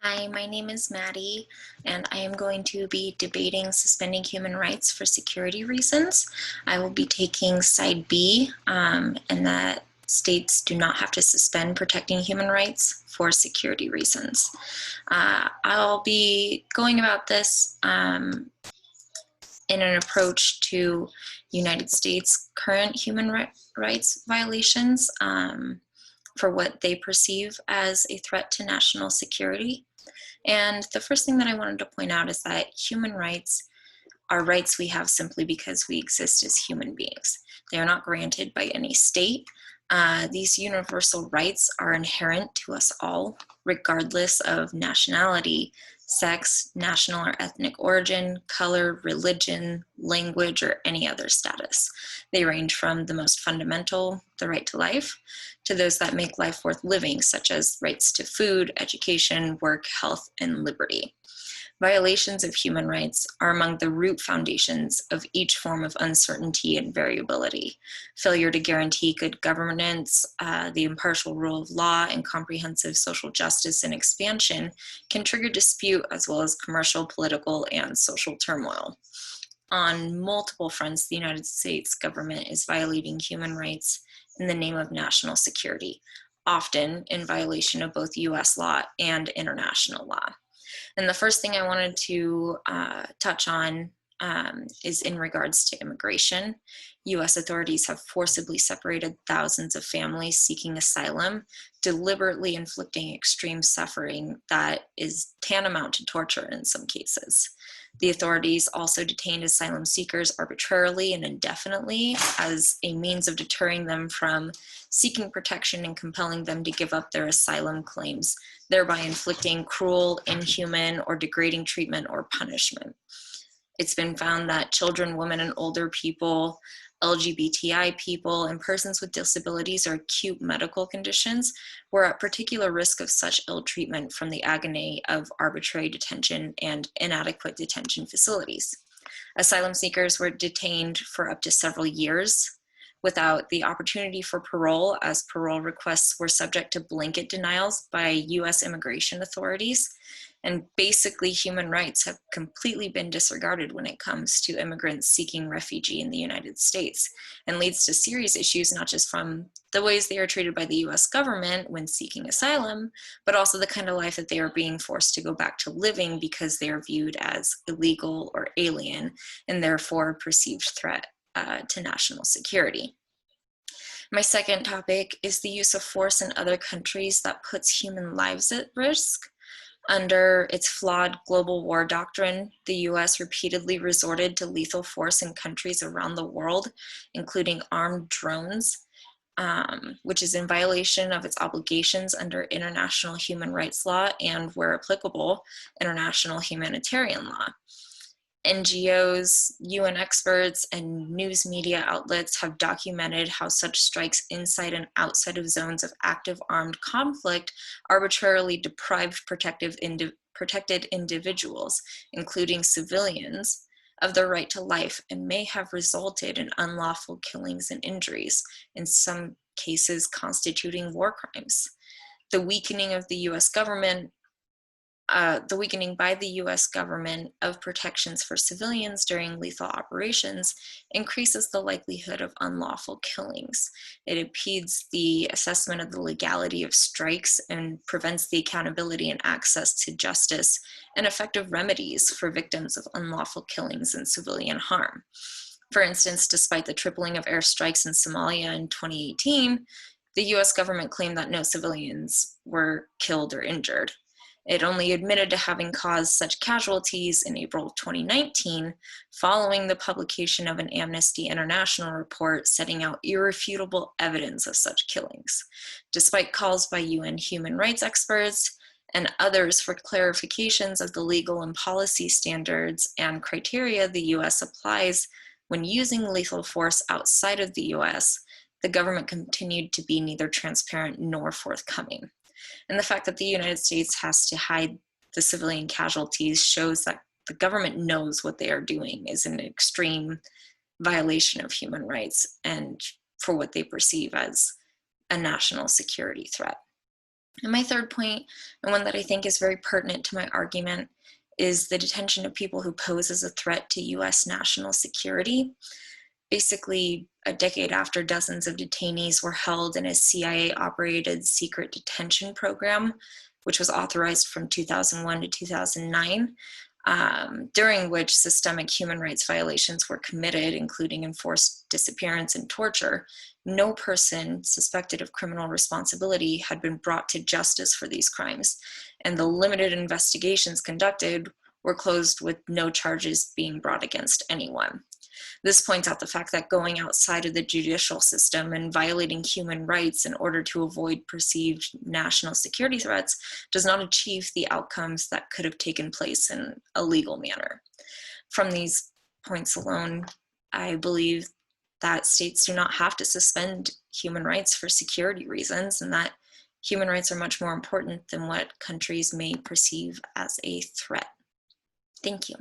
Hi, my name is Maddie, and I am going to be debating suspending human rights for security reasons. I will be taking side B, and that states do not have to suspend protecting human rights for security reasons. I'll be going about this in an approach to United States current human rights violations for what they perceive as a threat to national security. And the first thing that I wanted to point out is that human rights are rights we have simply because we exist as human beings. They are not granted by any state. These universal rights are inherent to us all, regardless of nationality, sex, national or ethnic origin, color, religion, language, or any other status. They range from the most fundamental, the right to life, to those that make life worth living, such as rights to food, education, work, health, and liberty. Violations of human rights are among the root foundations of each form of uncertainty and variability. Failure to guarantee good governance, the impartial rule of law, and comprehensive social justice and expansion can trigger dispute as well as commercial, political, and social turmoil. On multiple fronts, the United States government is violating human rights in the name of national security, often in violation of both US law and international law. And the first thing I wanted to touch on is in regards to immigration. US authorities have forcibly separated thousands of families seeking asylum, deliberately inflicting extreme suffering that is tantamount to torture in some cases. The authorities also detained asylum seekers arbitrarily and indefinitely as a means of deterring them from seeking protection and compelling them to give up their asylum claims, thereby inflicting cruel, inhuman, or degrading treatment or punishment. It's been found that children, women, and older people, LGBTI people, and persons with disabilities or acute medical conditions were at particular risk of such ill treatment from the agony of arbitrary detention and inadequate detention facilities. Asylum seekers were detained for up to several years without the opportunity for parole, as parole requests were subject to blanket denials by US immigration authorities. And basically, human rights have completely been disregarded when it comes to immigrants seeking refuge in the United States, and leads to serious issues, not just from the ways they are treated by the US government when seeking asylum, but also the kind of life that they are being forced to go back to living because they are viewed as illegal or alien, and therefore a perceived threat to national security. My second topic is the use of force in other countries that puts human lives at risk. Under its flawed global war doctrine, the US repeatedly resorted to lethal force in countries around the world, including armed drones, which is in violation of its obligations under international human rights law and, where applicable, international humanitarian law. NGOs, UN experts, and news media outlets have documented how such strikes inside and outside of zones of active armed conflict arbitrarily deprived protected individuals, including civilians, of their right to life and may have resulted in unlawful killings and injuries, in some cases constituting war crimes. The weakening by the US government of protections for civilians during lethal operations increases the likelihood of unlawful killings. It impedes the assessment of the legality of strikes and prevents the accountability and access to justice and effective remedies for victims of unlawful killings and civilian harm. For instance, despite the tripling of airstrikes in Somalia in 2018, the US government claimed that no civilians were killed or injured. It only admitted to having caused such casualties in April of 2019, following the publication of an Amnesty International report setting out irrefutable evidence of such killings. Despite calls by UN human rights experts and others for clarifications of the legal and policy standards and criteria the US applies when using lethal force outside of the US, the government continued to be neither transparent nor forthcoming. And the fact that the United States has to hide the civilian casualties shows that the government knows what they are doing is an extreme violation of human rights and for what they perceive as a national security threat. And my third point, and one that I think is very pertinent to my argument, is the detention of people who pose as a threat to US national security. Basically, a decade after dozens of detainees were held in a CIA-operated secret detention program, which was authorized from 2001 to 2009, during which systemic human rights violations were committed, including enforced disappearance and torture, no person suspected of criminal responsibility had been brought to justice for these crimes, and the limited investigations conducted were closed with no charges being brought against anyone. This points out the fact that going outside of the judicial system and violating human rights in order to avoid perceived national security threats does not achieve the outcomes that could have taken place in a legal manner. From these points alone, I believe that states do not have to suspend human rights for security reasons, and that human rights are much more important than what countries may perceive as a threat. Thank you.